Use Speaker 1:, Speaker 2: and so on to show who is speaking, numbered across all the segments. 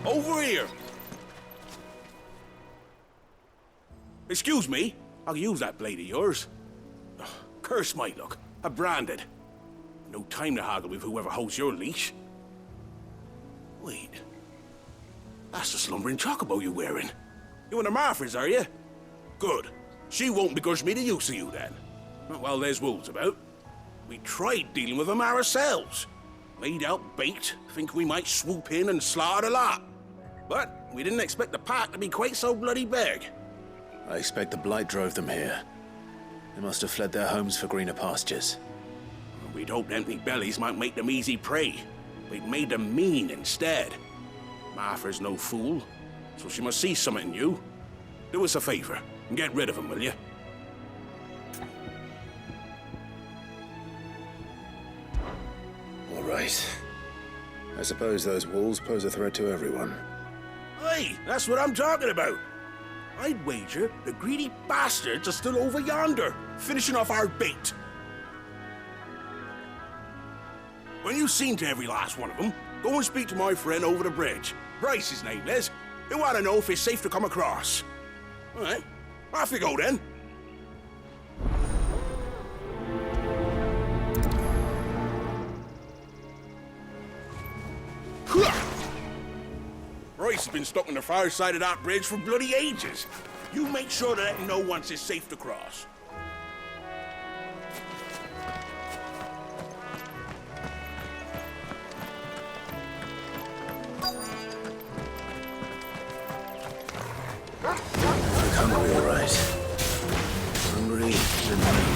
Speaker 1: Over here! Excuse me, I'll use that blade of yours. Ugh, curse my luck, I'm branded. No time to haggle with whoever holds your leash. Wait, that's the slumbering chocobo you're wearing. You and the Marthas, are you? Good. She won't begrudge me the use of you then. Not while there's wolves about. We tried dealing with them ourselves. Laid out bait, think we might swoop in and slaughter the lot. But we didn't expect the pack to be quite so bloody big.
Speaker 2: I expect the blight drove them here. They must have fled their homes for greener pastures.
Speaker 1: We'd hoped empty bellies might make them easy prey. We'd made them mean instead. Martha's no fool, so she must see something in you. Do us a favor and get rid of them, will you?
Speaker 2: All right. I suppose those wolves pose a threat to everyone.
Speaker 1: Hey, that's what I'm talking about. I'd wager the greedy bastards are still over yonder, finishing off our bait. When you've seen to every last one of them, go and speak to my friend over the bridge. Bryce, his name is. He'll want to know if it's safe to come across. All right, off you go then. Bryce has been stuck on the far side of that bridge for bloody ages. You make sure to let him know once it's safe to cross.
Speaker 2: Hungry, all right. Hungry and mean.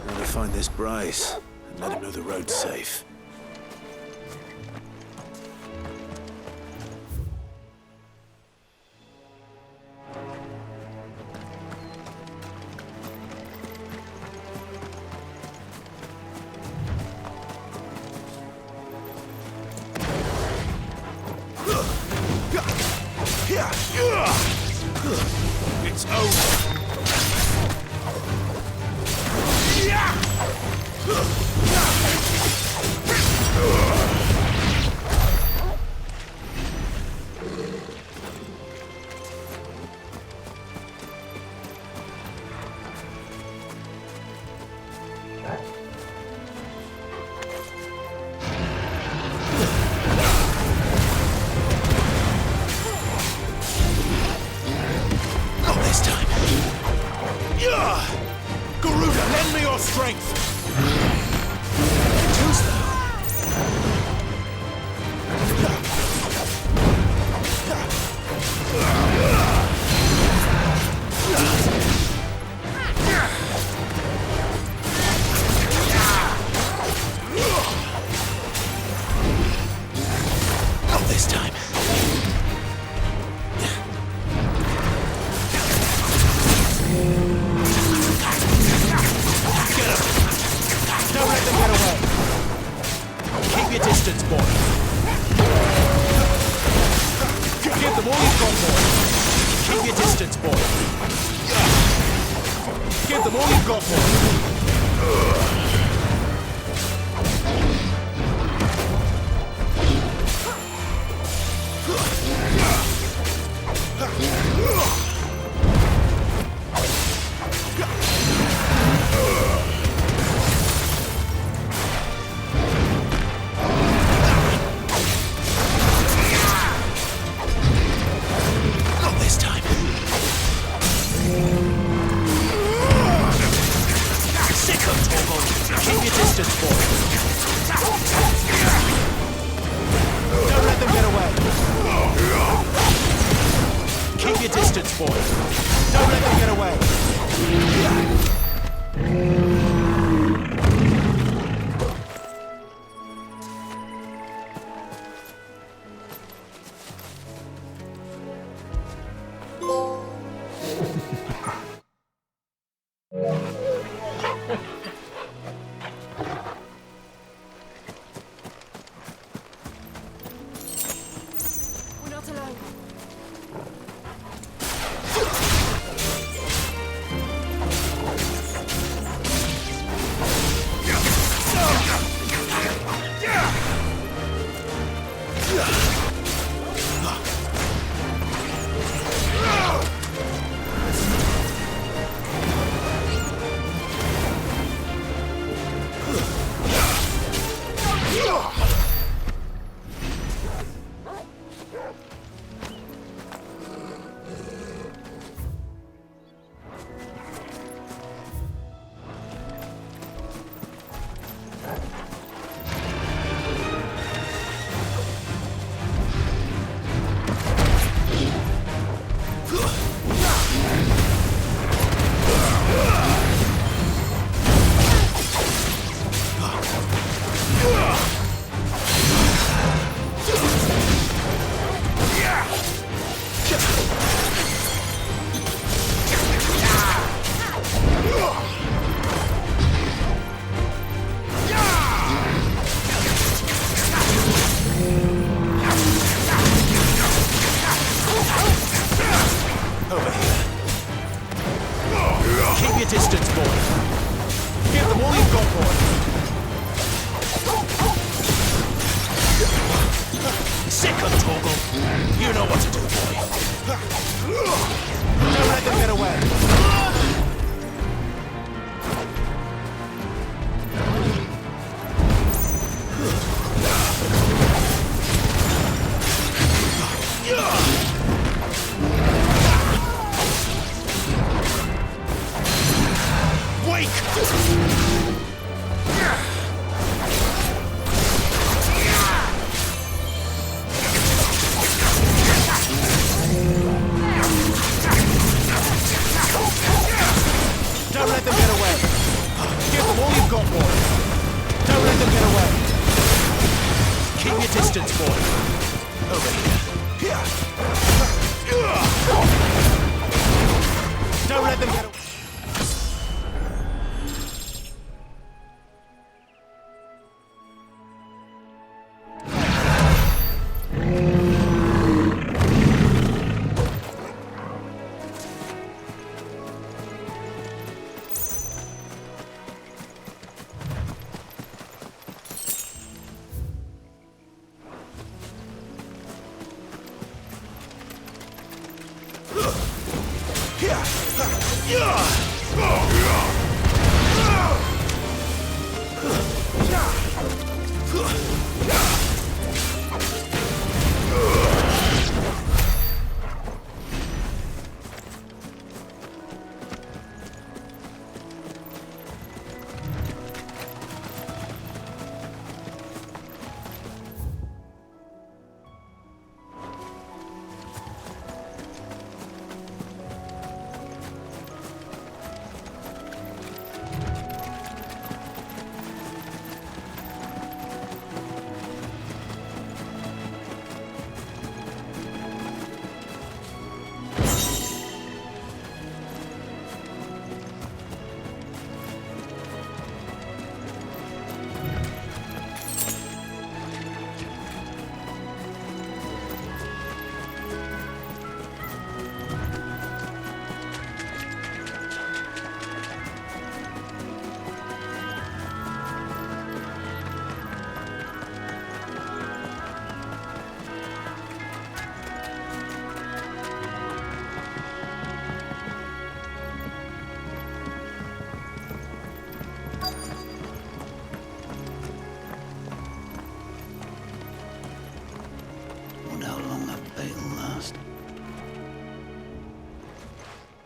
Speaker 2: Now to find this Bryce and let him know the road's safe.
Speaker 1: It's over.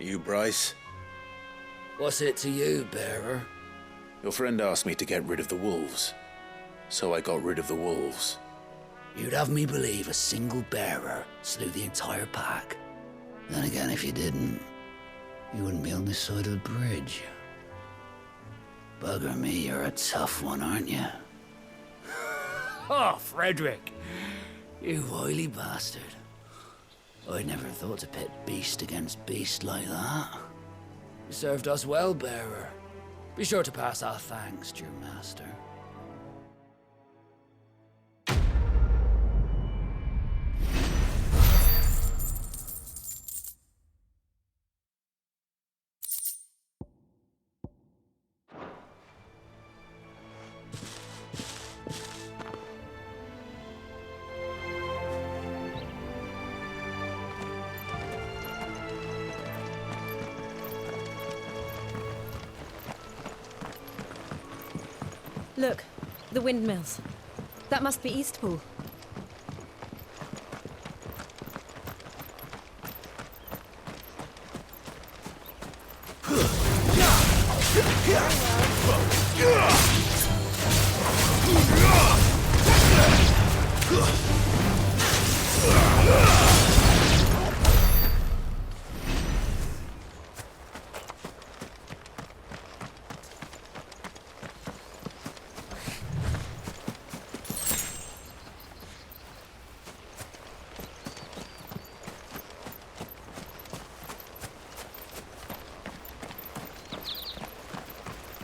Speaker 2: You, Bryce?
Speaker 3: What's it to you, bearer?
Speaker 2: Your friend asked me to get rid of the wolves, so I got rid of the wolves.
Speaker 3: You'd have me believe a single bearer slew the entire pack. Then again, if you didn't, you wouldn't be on this side of the bridge. Bugger me, you're a tough one, aren't you? Oh, Frederick! You wily bastard. I'd never thought to pit beast against beast like that. You served us well, bearer. Be sure to pass our thanks to your master.
Speaker 4: Look, the windmills. That must be Eastpool.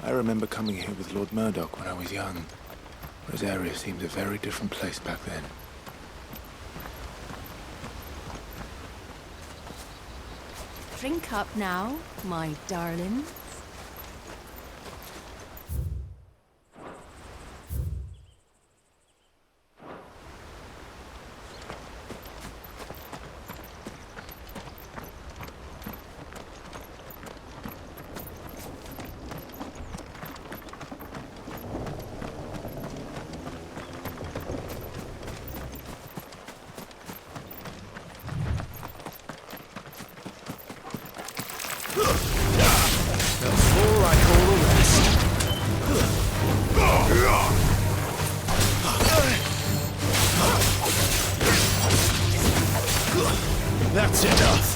Speaker 2: I remember coming here with Lord Murdoch when I was young. Rosaria seemed a very different place back then.
Speaker 4: Drink up now, my darlings.
Speaker 3: Before I call the rest. That's enough.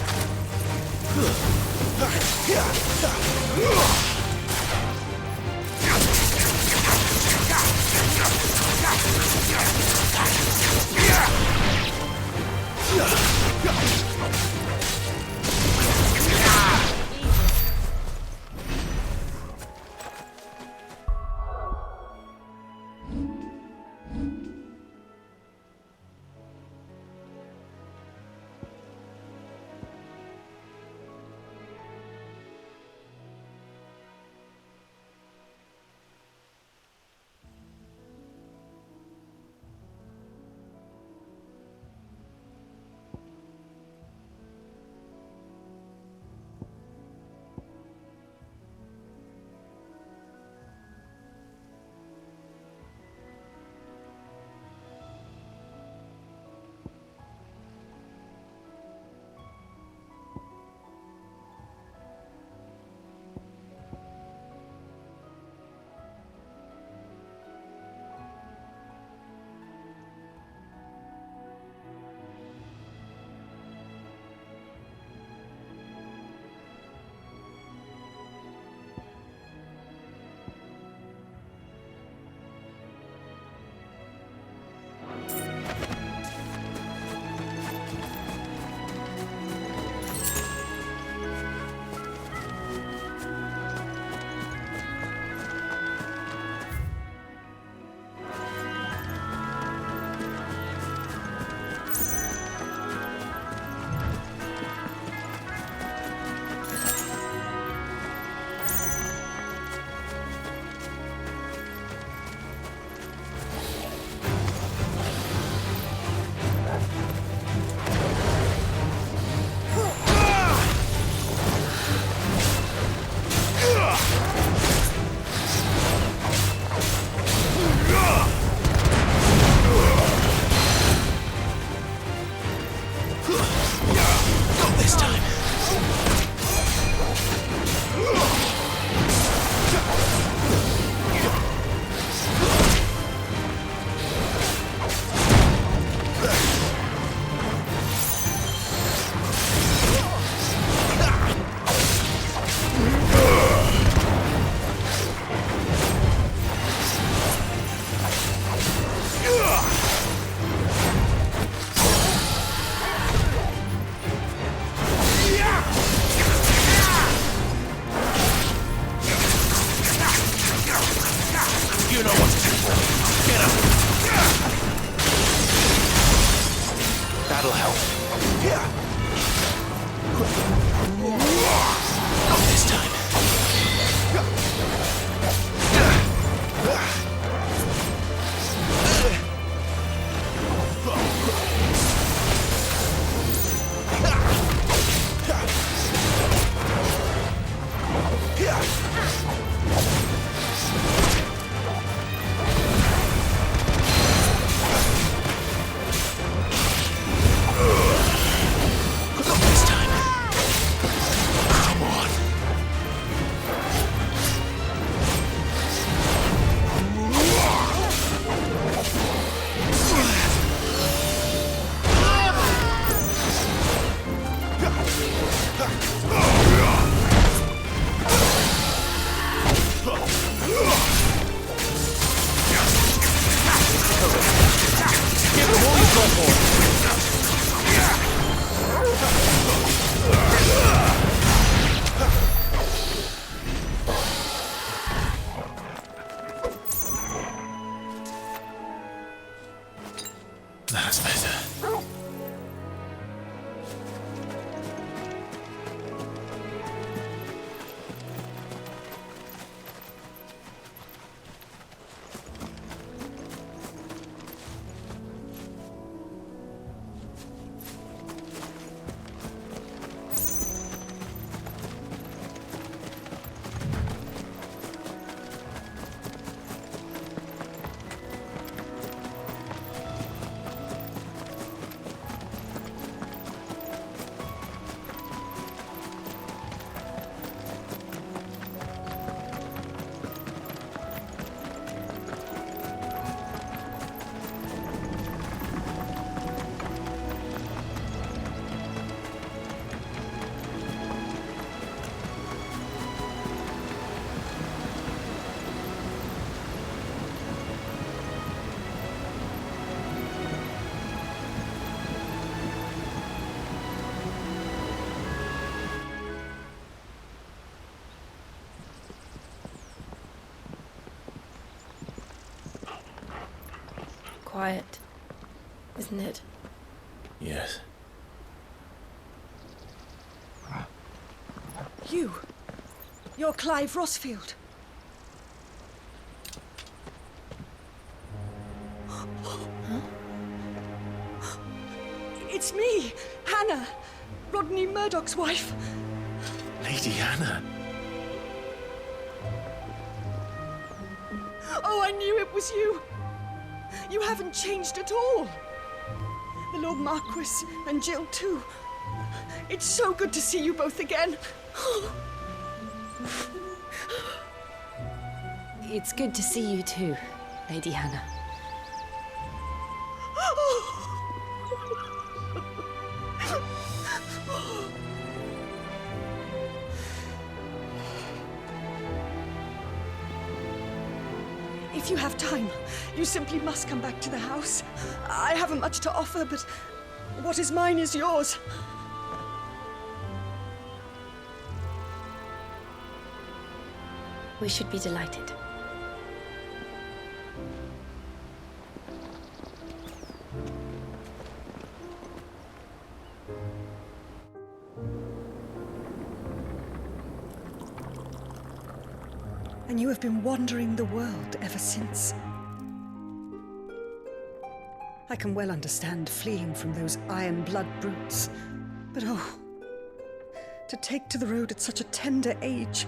Speaker 1: Give them all you've got for.
Speaker 2: That's better.
Speaker 4: Quiet, isn't it?
Speaker 2: Yes.
Speaker 5: You're Clive Rossfield. It's me, Hannah, Rodney Murdoch's wife.
Speaker 2: Lady Hannah.
Speaker 5: Oh, I knew it was you. You haven't changed at all. The Lord Marquis and Jill too. It's so good to see you both again.
Speaker 4: It's good to see you too, Lady Hannah.
Speaker 5: If you have time, you simply must come back to the house. I haven't much to offer, but what is mine is yours.
Speaker 4: We should be delighted.
Speaker 5: And you have been wandering the world ever since. I can well understand fleeing from those iron blood brutes. But oh, to take to the road at such a tender age.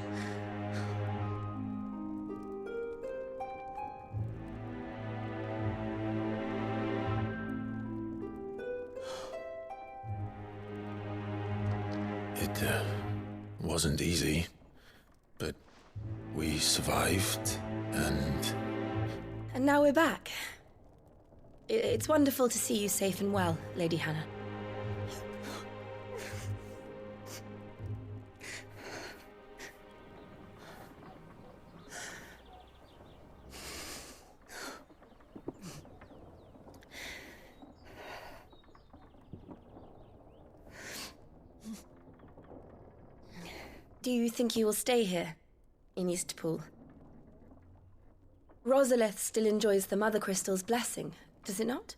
Speaker 2: It wasn't easy, but we survived, and
Speaker 4: now we're back. It's wonderful to see you safe and well, Lady Hannah. Do you think you will stay here, in Eastpool? Rosalith still enjoys the Mother Crystal's blessing, does it not?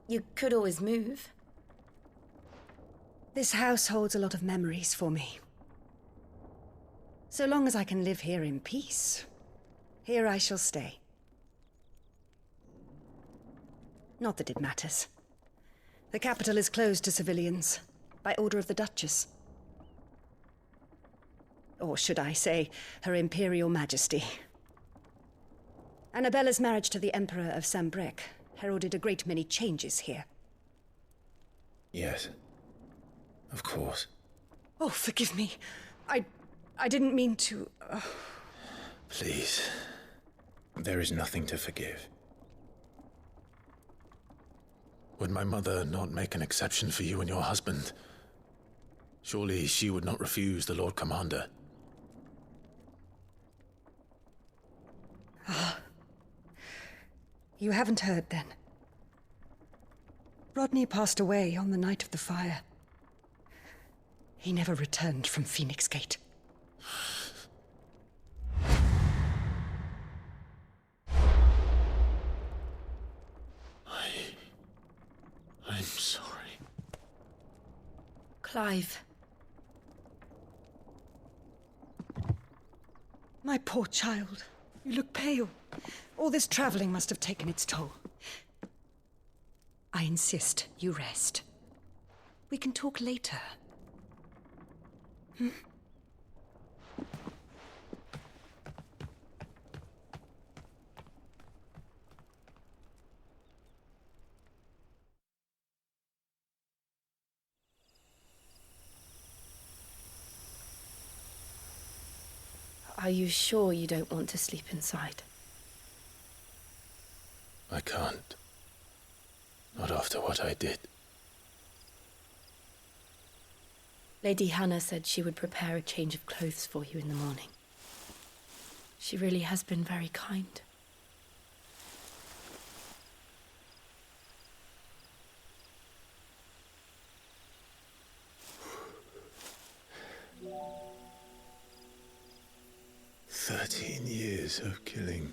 Speaker 4: You could always move.
Speaker 5: This house holds a lot of memories for me. So long as I can live here in peace, here I shall stay. Not that it matters. The capital is closed to civilians, by order of the Duchess. Or should I say, Her Imperial Majesty. Annabella's marriage to the Emperor of Sambrec heralded a great many changes here.
Speaker 2: yes, of course.
Speaker 5: Oh, forgive me. I didn't mean to...
Speaker 2: Please, there is nothing to forgive. Would my mother not make an exception for you and your husband? Surely she would not refuse the Lord Commander.
Speaker 5: You haven't heard, then. Rodney passed away on the night of the fire. He never returned from Phoenix Gate.
Speaker 2: I'm sorry.
Speaker 4: Clive.
Speaker 5: My poor child. You look pale. All this traveling must have taken its toll. I insist you rest. We can talk later.
Speaker 4: Are you sure you don't want to sleep inside?
Speaker 2: I can't. Not after what I did.
Speaker 4: Lady Hannah said she would prepare a change of clothes for you in the morning. She really has been very kind.
Speaker 2: Years of killing.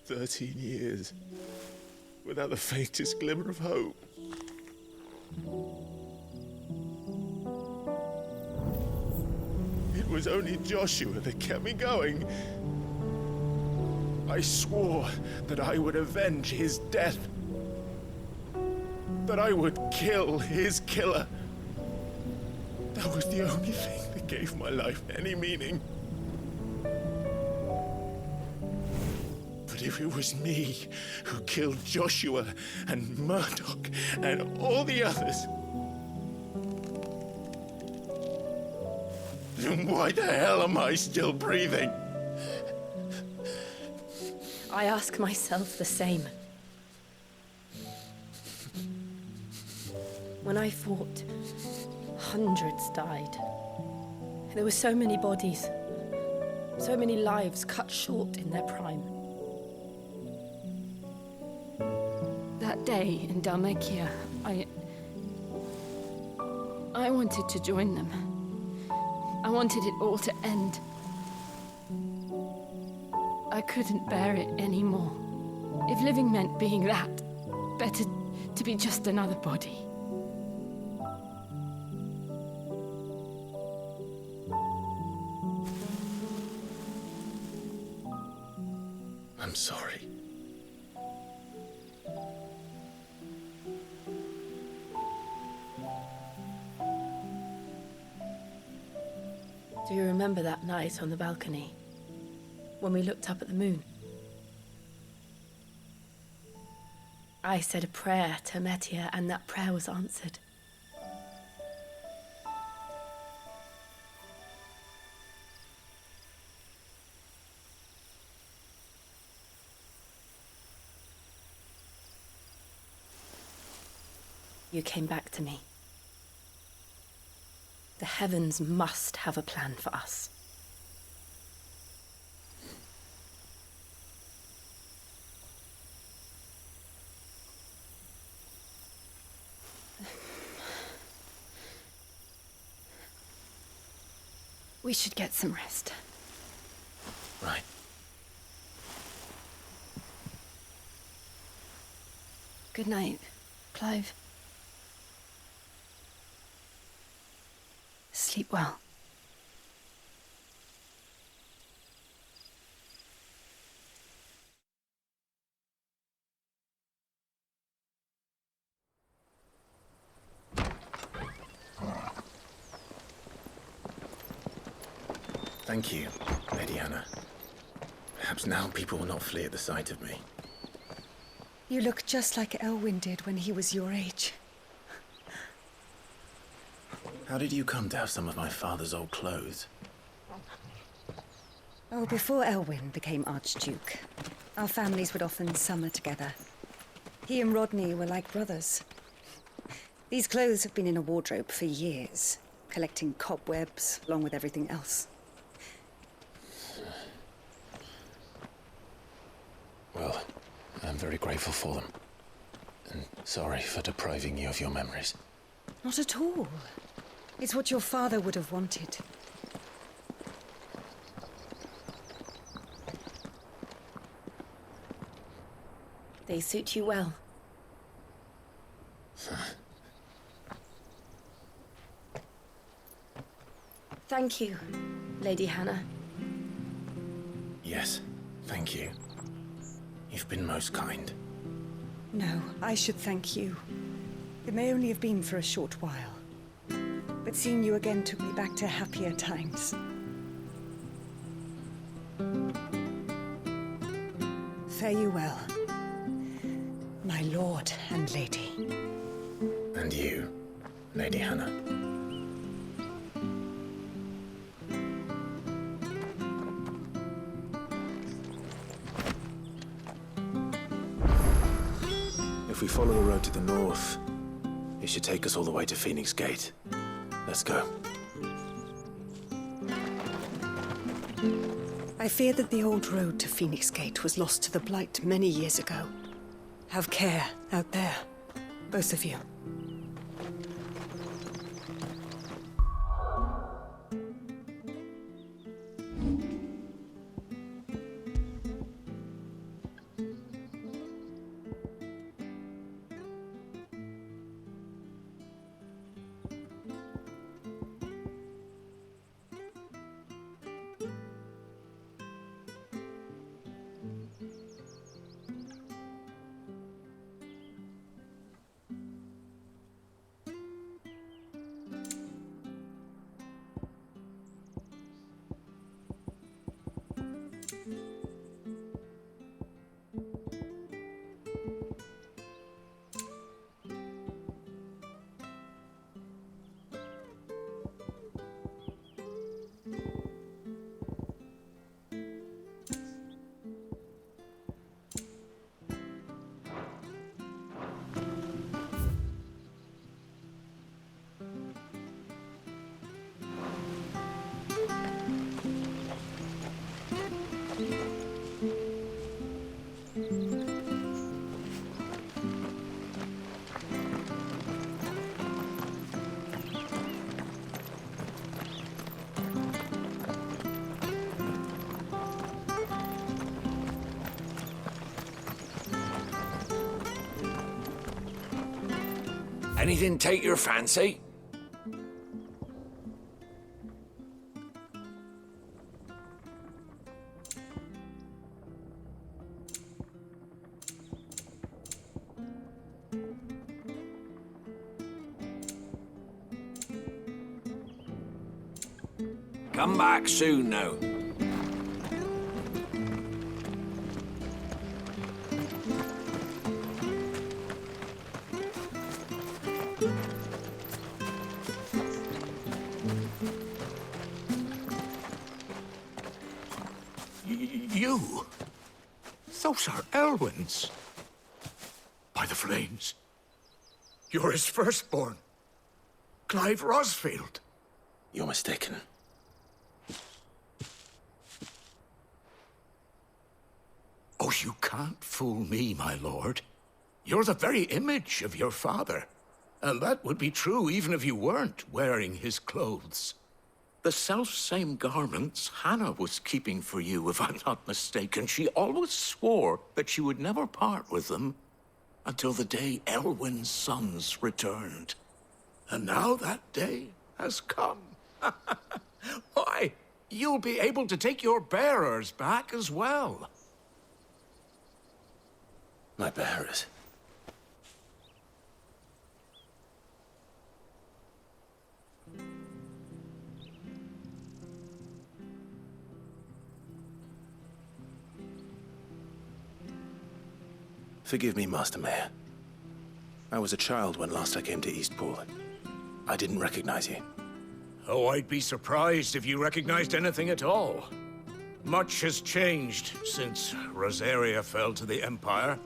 Speaker 2: 13 years without the faintest glimmer of hope. It was only Joshua that kept me going. I swore that I would avenge his death. That I would kill his killer. That was the only thing that gave my life any meaning. But if it was me who killed Joshua and Murdoch and all the others, then why the hell am I still breathing?
Speaker 4: I ask myself the same. When I fought, hundreds died. There were so many bodies, so many lives cut short in their prime. That day in Dalmekia, I wanted to join them. I wanted it all to end. I couldn't bear it anymore. If living meant being that, better to be just another body.
Speaker 2: I'm sorry.
Speaker 4: Do you remember that night on the balcony, when we looked up at the moon? I said a prayer to Metia, and that prayer was answered. You came back to me. The heavens must have a plan for us. We should get some rest.
Speaker 2: Right.
Speaker 4: Good night, Clive. Sleep well.
Speaker 2: Thank you, Lady Anna. Perhaps now people will not flee at the sight of me.
Speaker 5: You look just like Elwyn did when he was your age.
Speaker 2: How did you come to have some of my father's old clothes?
Speaker 5: Oh, before Elwyn became Archduke, our families would often summer together. He and Rodney were like brothers. These clothes have been in a wardrobe for years, collecting cobwebs along with everything else.
Speaker 2: Well, I'm very grateful for them. And sorry for depriving you of your memories.
Speaker 5: Not at all. It's what your father would have wanted.
Speaker 4: They suit you well. Thank you, Lady Hannah.
Speaker 2: Yes, thank you. You've been most kind.
Speaker 5: No, I should thank you. It may only have been for a short while, but seeing you again took me back to happier times. Fare you well, my lord and lady.
Speaker 2: And you, Lady Hannah. If we follow the road to the north, it should take us all the way to Phoenix Gate. Let's go.
Speaker 5: I fear that the old road to Phoenix Gate was lost to the Blight many years ago. Have care out there, both of you.
Speaker 1: Anything take your fancy? Come back soon now.
Speaker 6: You? Those are Elwyn's. By the flames. You're his firstborn. Clive Rosfield.
Speaker 2: You're mistaken.
Speaker 6: Oh, you can't fool me, my lord. You're the very image of your father. And that would be true even if you weren't wearing his clothes. The self-same garments Hannah was keeping for you, if I'm not mistaken. She always swore that she would never part with them until the day Elwyn's sons returned. And now that day has come. Why, you'll be able to take your bearers back as well.
Speaker 2: My bearers. Forgive me, Master Mayor. I was a child when last I came to Eastpool. I didn't recognize you.
Speaker 6: Oh, I'd be surprised if you recognized anything at all. Much has changed since Rosaria fell to the Empire.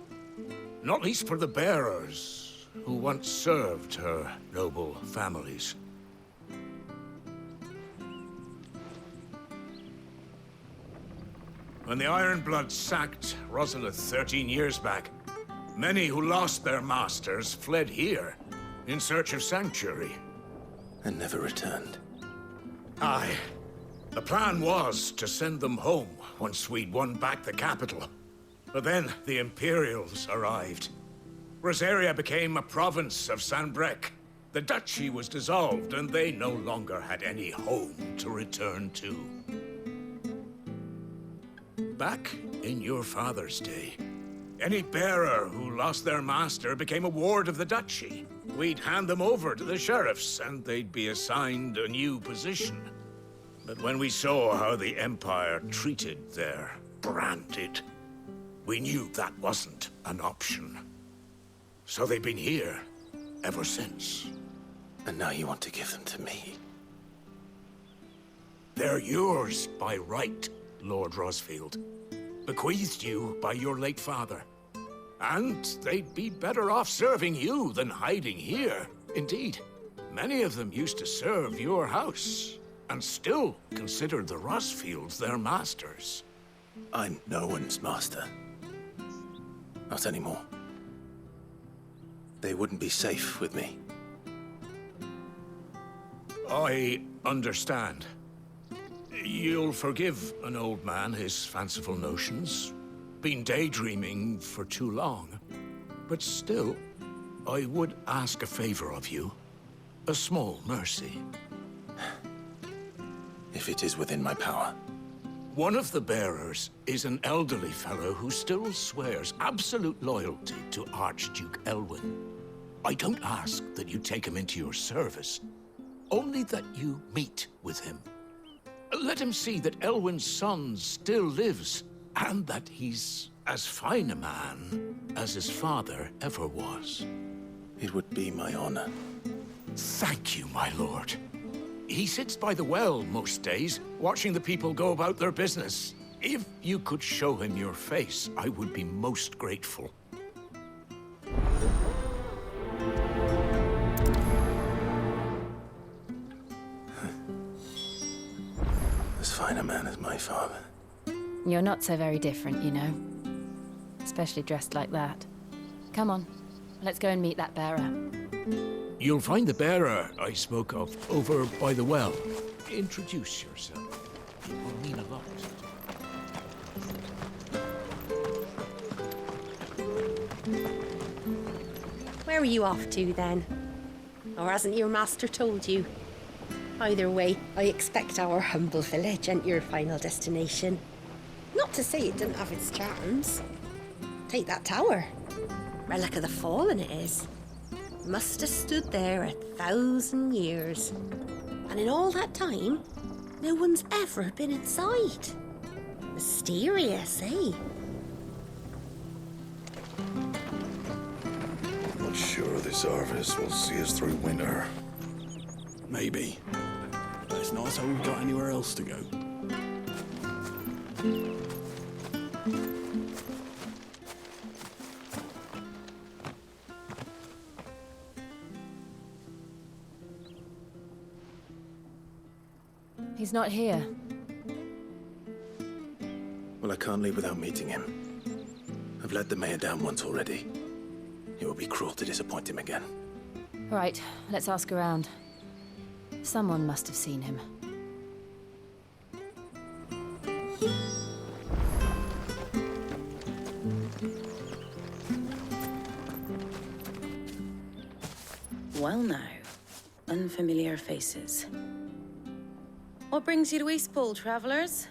Speaker 6: Not least for the bearers, who once served her noble families. When the Ironbloods sacked Rosalith 13 years back, many who lost their masters fled here in search of sanctuary.
Speaker 2: And never returned.
Speaker 6: Aye. The plan was to send them home once we'd won back the capital. But then the Imperials arrived. Rosaria became a province of Sanbreque. The duchy was dissolved, and they no longer had any home to return to. Back in your father's day, any bearer who lost their master became a ward of the duchy. We'd hand them over to the sheriffs, and they'd be assigned a new position. But when we saw how the Empire treated their branded, we knew that wasn't an option. So they've been here ever since.
Speaker 2: And now you want to give them to me?
Speaker 6: They're yours by right, Lord Rosfield. Bequeathed you by your late father. And they'd be better off serving you than hiding here. Indeed, many of them used to serve your house, and still considered the Rosfields their masters.
Speaker 2: I'm no one's master. Not anymore. They wouldn't be safe with me.
Speaker 6: I understand. You'll forgive an old man his fanciful notions. Been daydreaming for too long. But still, I would ask a favor of you. A small mercy.
Speaker 2: If it is within my power.
Speaker 6: One of the bearers is an elderly fellow who still swears absolute loyalty to Archduke Elwyn. I don't ask that you take him into your service, only that you meet with him. Let him see that Elwyn's son still lives, and that he's as fine a man as his father ever was.
Speaker 2: It would be my honor.
Speaker 6: Thank you, my lord. He sits by the well most days, watching the people go about their business. If you could show him your face, I would be most grateful.
Speaker 2: As fine a man as my father.
Speaker 7: You're not so very different, you know. Especially dressed like that. Come on, let's go and meet that bearer.
Speaker 6: You'll find the bearer I spoke of over by the well. Introduce yourself. It will mean a lot.
Speaker 8: Where are you off to, then? Or hasn't your master told you? Either way, I expect our humble village ain't your final destination. Not to say it didn't have its charms. Take that tower. Relic of the Fallen it is. Must have stood there 1,000 years. And in all that time, no one's ever been inside. Mysterious, eh?
Speaker 9: Not sure this harvest will see us through winter.
Speaker 1: Maybe. But it's not as though we've got anywhere else to go.
Speaker 7: He's not here.
Speaker 2: Well, I can't leave without meeting him. I've let the mayor down once already. It would be cruel to disappoint him again.
Speaker 7: Right, let's ask around. Someone must have seen him.
Speaker 10: Well now, unfamiliar faces. What brings you to Eastpool, travellers?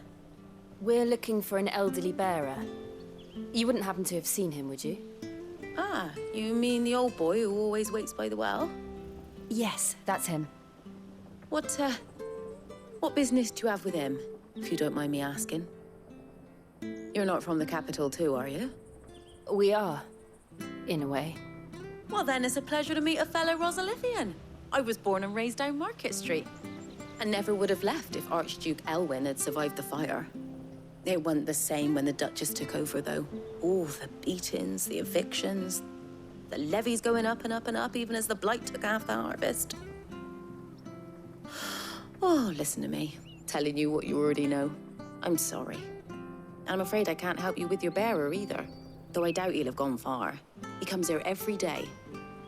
Speaker 7: We're looking for an elderly bearer. You wouldn't happen to have seen him, would you?
Speaker 10: Ah, you mean the old boy who always waits by the well?
Speaker 7: Yes, that's him.
Speaker 10: What business do you have with him, if you don't mind me asking? You're not from the capital too, are you?
Speaker 7: We are, in a way.
Speaker 10: Well then, it's a pleasure to meet a fellow Rosalithian. I was born and raised down Market Street. And never would have left if Archduke Elwyn had survived the fire. It wasn't the same when the Duchess took over, though. Oh, the beatings, the evictions. The levy's going up and up and up, even as the blight took half the harvest. Oh, listen to me, telling you what you already know. I'm sorry. I'm afraid I can't help you with your bearer either, though I doubt he'll have gone far. He comes here every day,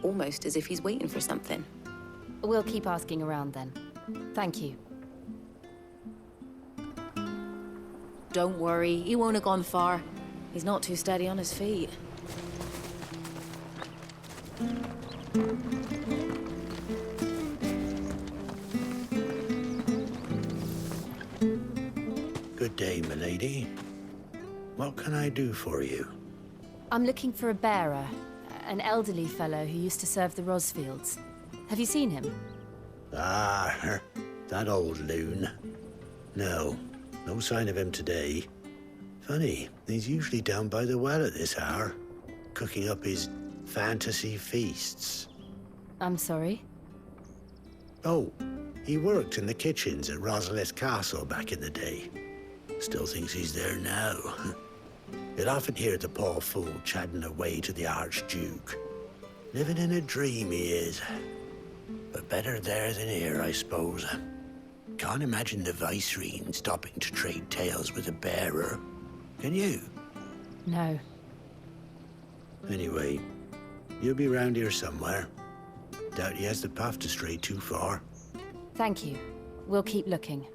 Speaker 10: almost as if he's waiting for something.
Speaker 7: We'll keep asking around then. Thank you.
Speaker 10: Don't worry, he won't have gone far. He's not too steady on his feet.
Speaker 11: Good day, milady. What can I do for you?
Speaker 7: I'm looking for a bearer, an elderly fellow who used to serve the Rosfields. Have you seen him?
Speaker 11: Ah, that old loon. No sign of him today. Funny, he's usually down by the well at this hour, cooking up his fantasy feasts.
Speaker 7: I'm sorry?
Speaker 11: Oh, he worked in the kitchens at Rosalith Castle back in the day. Still thinks he's there now. You'll often hear the poor fool chatting away to the Archduke. Living in a dream he is. But better there than here, I suppose. Can't imagine the Vicereine stopping to trade tales with a bearer. Can you?
Speaker 7: No.
Speaker 11: Anyway, you'll be round here somewhere. Doubt he has the path to stray too far.
Speaker 7: Thank you. We'll keep looking.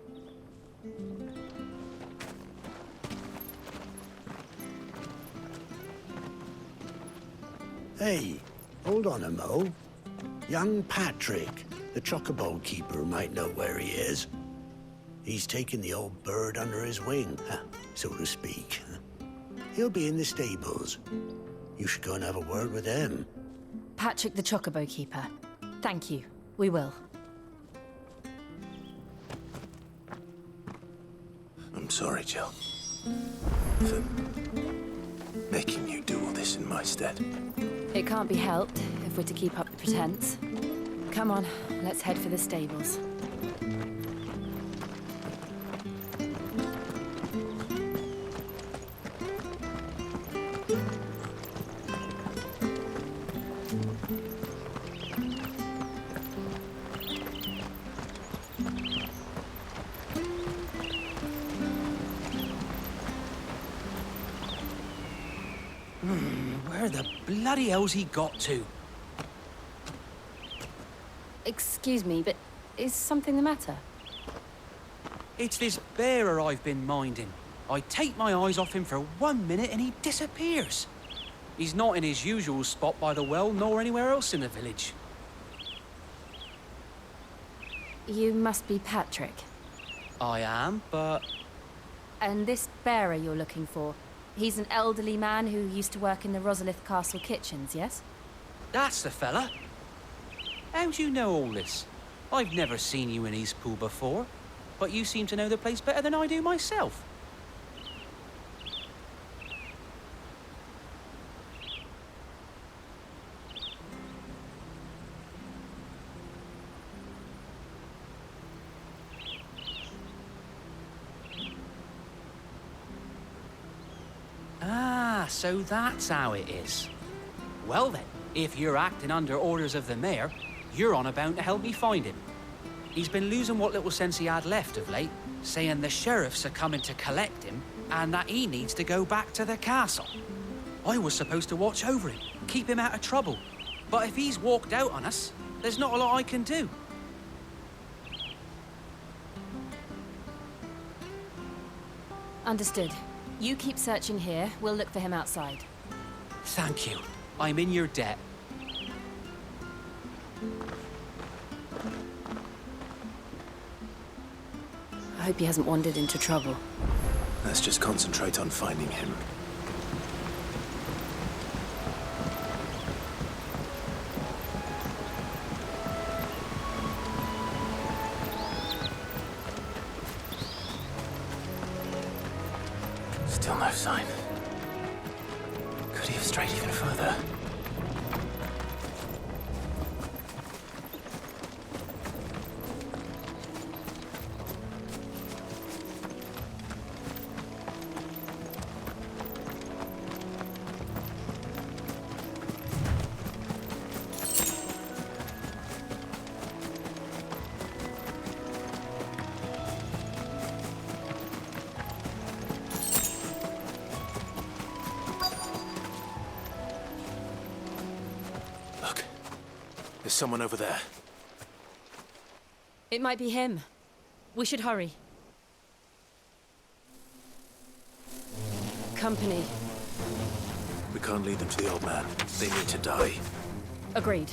Speaker 11: Hey, hold on a mo. Young Patrick, the chocobo keeper, might know where he is. He's taken the old bird under his wing, so to speak. He'll be in the stables. You should go and have a word with him.
Speaker 7: Patrick the Chocobo Keeper. Thank you. We will.
Speaker 2: I'm sorry, Jill. For making you do all this in my stead.
Speaker 7: It can't be helped if we're to keep up the pretense. Come on, let's head for the stables.
Speaker 12: Where the bloody hell's he got to?
Speaker 7: Excuse me, but is something the matter?
Speaker 12: It's this bearer I've been minding. I take my eyes off him for 1 minute and he disappears. He's not in his usual spot by the well, nor anywhere else in the village.
Speaker 7: You must be Patrick.
Speaker 12: I am, but...
Speaker 7: And this bearer you're looking for, he's an elderly man who used to work in the Rosalith Castle kitchens, yes?
Speaker 12: That's the fella. How do you know all this? I've never seen you in Eastpool before, but you seem to know the place better than I do myself. Ah, so that's how it is. Well then, if you're acting under orders of the mayor, you're on about to help me find him. He's been losing what little sense he had left of late, saying the sheriffs are coming to collect him and that he needs to go back to the castle. I was supposed to watch over him, keep him out of trouble. But if he's walked out on us, there's not a lot I can do.
Speaker 7: Understood. You keep searching here, we'll look for him outside.
Speaker 12: Thank you. I'm in your debt.
Speaker 7: I hope he hasn't wandered into trouble.
Speaker 2: Let's just concentrate on finding him. Still no sign. Could he have strayed even further? There's someone over there.
Speaker 7: It might be him. We should hurry. Company.
Speaker 2: We can't lead them to the old man. They need to die.
Speaker 7: Agreed.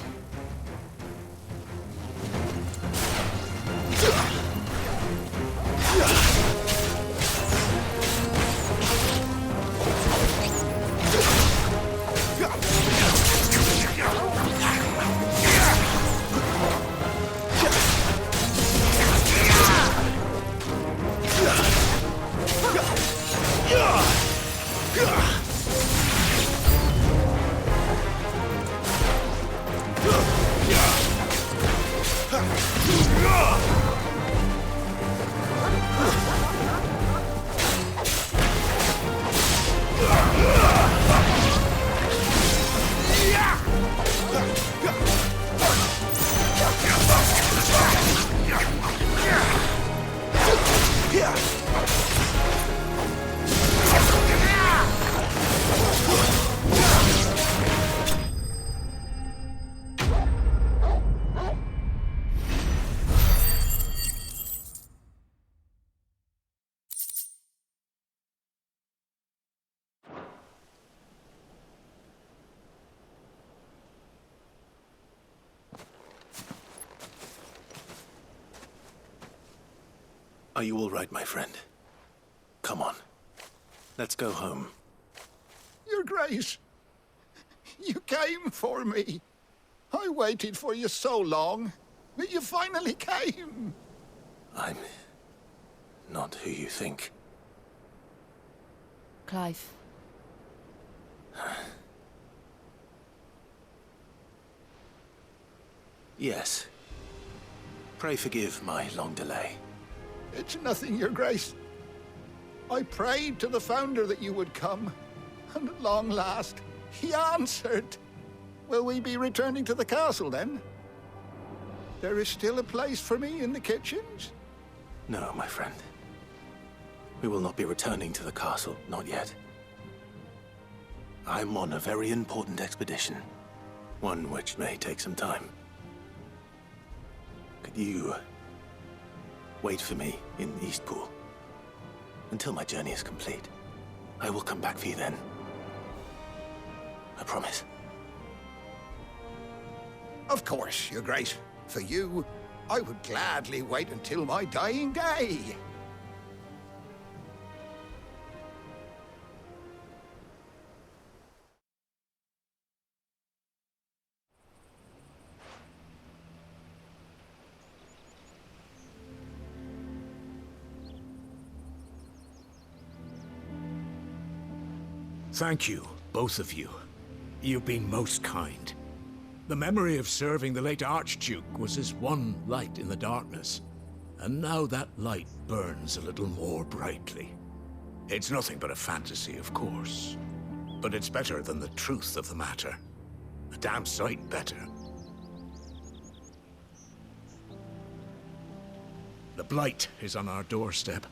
Speaker 2: Are you all right, my friend? Come on. Let's go home.
Speaker 6: Your Grace, you came for me. I waited for you so long, but you finally came.
Speaker 2: I'm not who you think.
Speaker 7: Clive.
Speaker 2: Yes. Pray forgive my long delay.
Speaker 6: It's nothing, Your Grace. I prayed to the Founder that you would come, and at long last, he answered. Will we be returning to the castle, then? There is still a place for me in the kitchens?
Speaker 2: No, my friend. We will not be returning to the castle, not yet. I'm on a very important expedition. One which may take some time. Could you wait for me in Eastpool until my journey is complete? I will come back for you then. I promise.
Speaker 6: Of course, Your Grace. For you, I would gladly wait until my dying day.
Speaker 13: Thank you, both of you. You've been most kind. The memory of serving the late Archduke was as one light in the darkness, and now that light burns a little more brightly. It's nothing but a fantasy, of course, but it's better than the truth of the matter. A damn sight better. The blight is on our doorstep.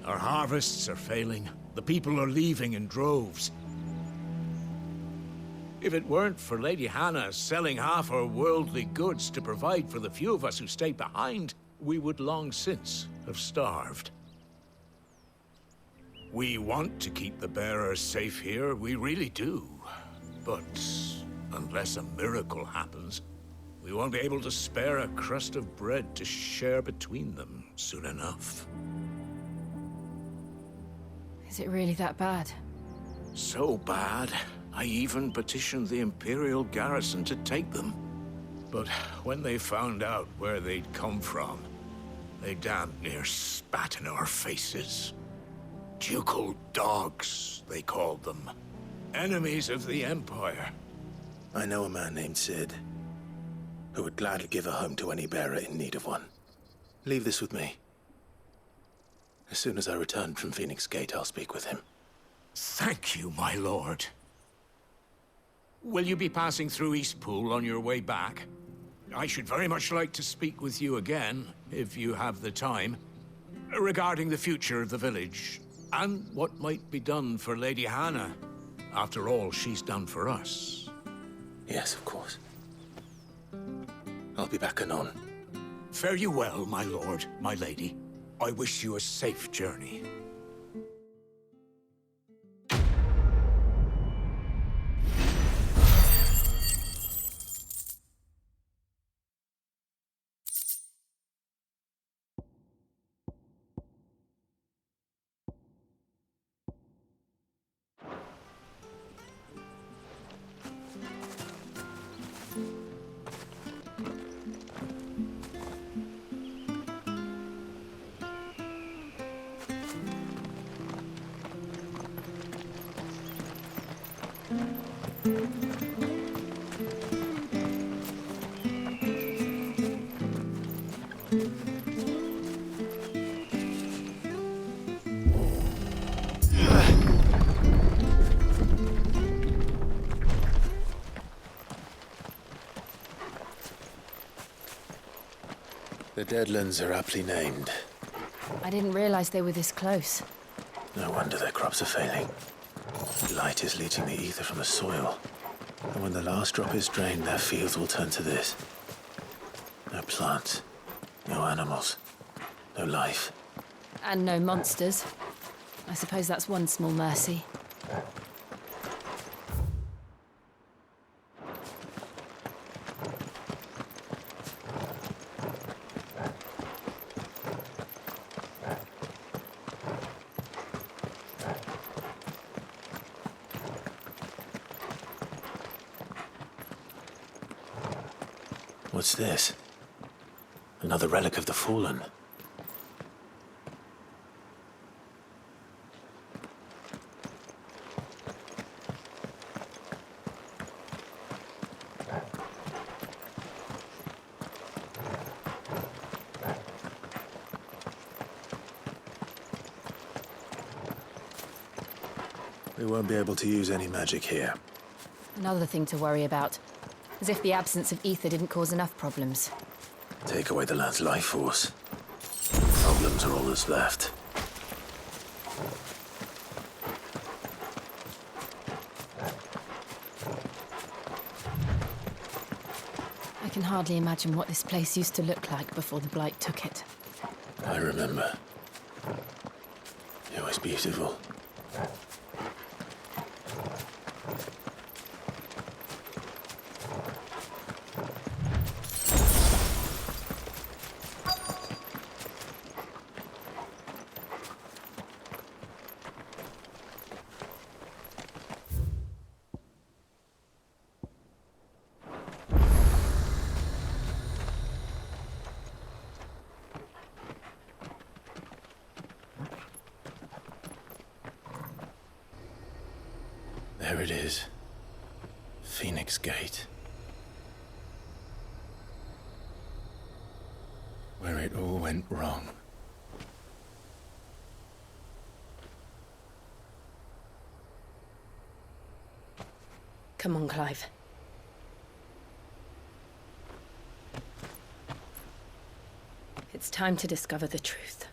Speaker 13: Our harvests are failing. The people are leaving in droves. If it weren't for Lady Hannah selling half her worldly goods to provide for the few of us who stayed behind, we would long since have starved. We want to keep the bearers safe here, we really do. But unless a miracle happens, we won't be able to spare a crust of bread to share between them soon enough.
Speaker 7: Is it really that bad?
Speaker 13: So bad, I even petitioned the Imperial garrison to take them. But when they found out where they'd come from, they damn near spat in our faces. Ducal dogs, they called them. Enemies of the Empire.
Speaker 2: I know a man named Sid, who would gladly give a home to any bearer in need of one. Leave this with me. As soon as I return from Phoenix Gate, I'll speak with him.
Speaker 13: Thank you, my lord. Will you be passing through Eastpool on your way back? I should very much like to speak with you again, if you have the time, regarding the future of the village, and what might be done for Lady Hannah. After all she's done for us.
Speaker 2: Yes, of course. I'll be back anon.
Speaker 6: Fare you well, my lord, my lady. I wish you a safe journey.
Speaker 2: The Deadlands are aptly named.
Speaker 7: I didn't realize they were this close.
Speaker 2: No wonder their crops are failing. Light is leaching the ether from the soil. And when the last drop is drained, their fields will turn to this. No plants, no animals, no life.
Speaker 7: And no monsters. I suppose that's one small mercy.
Speaker 2: What's this? Another relic of the Fallen. We won't be able to use any magic here.
Speaker 7: Another thing to worry about. As if the absence of ether didn't cause enough problems.
Speaker 2: Take away the land's life force. Problems are all that's left.
Speaker 7: I can hardly imagine what this place used to look like before the Blight took it.
Speaker 2: I remember. It was beautiful. There it is. Phoenix Gate. Where it all went wrong.
Speaker 4: Come on, Clive. It's time to discover the truth.